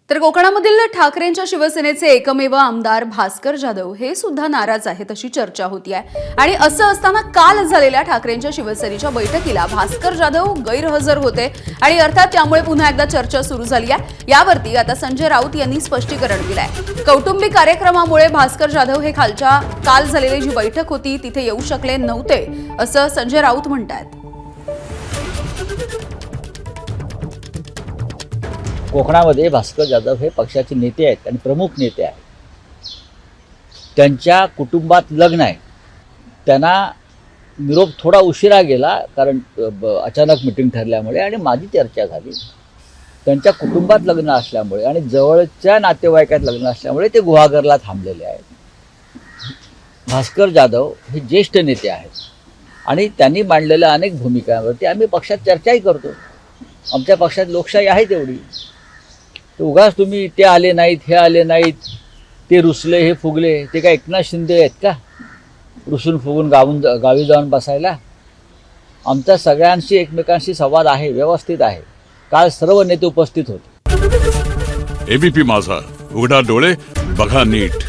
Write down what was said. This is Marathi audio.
तर कोकणामधील ठाकरेंच्या शिवसेनेचे एकमेव आमदार भास्कर जाधव हे सुद्धा नाराज आहेत अशी चर्चा होतीये। आणि असं असताना काल झालेल्या ठाकरेंच्या शिवसेनेच्या बैठकीला भास्कर जाधव गैरहजर होते आणि अर्थात त्यामुळे पुन्हा एकदा चर्चा सुरू झाली आहे। यावरती आता संजय राऊत यांनी स्पष्टीकरण दिलंय। कौटुंबिक कार्यक्रमामुळे भास्कर जाधव हे काल झालेली जी बैठक होती तिथे येऊ शकले नव्हते असं संजय राऊत म्हणतात। कोकणामध्ये भास्कर जाधव हे पक्षाचे नेते आहेत आणि प्रमुख नेते आहेत। त्यांच्या कुटुंबात लग्न आहे। त्यांना निरोप थोडा उशिरा गेला कारण अचानक मीटिंग ठरल्यामुळे आणि माझी चर्चा झाली। त्यांच्या कुटुंबात लग्न असल्यामुळे आणि जवळच्या नातेवाईकात लग्न असल्यामुळे ते गुहागरला थांबलेले आहेत। भास्कर जाधव हे ज्येष्ठ नेते आहेत आणि त्यांनी मांडलेल्या अनेक भूमिकांवरती आम्ही पक्षात चर्चाही करतो। आमच्या पक्षात लोकशाही आहे तेवढी। तर उगाच तुम्ही ते आले नाहीत, हे आले नाहीत, ते रुसले, हे फुगले, ते काय एकनाथ शिंदे आहेत का रुसून फुगून गावी जाऊन बसायला? आमचा सगळ्यांशी एकमेकांशी संवाद आहे, व्यवस्थित आहे। काल सर्व नेते उपस्थित होते। एबीपी माझा, उघडा डोळे बघा नीट।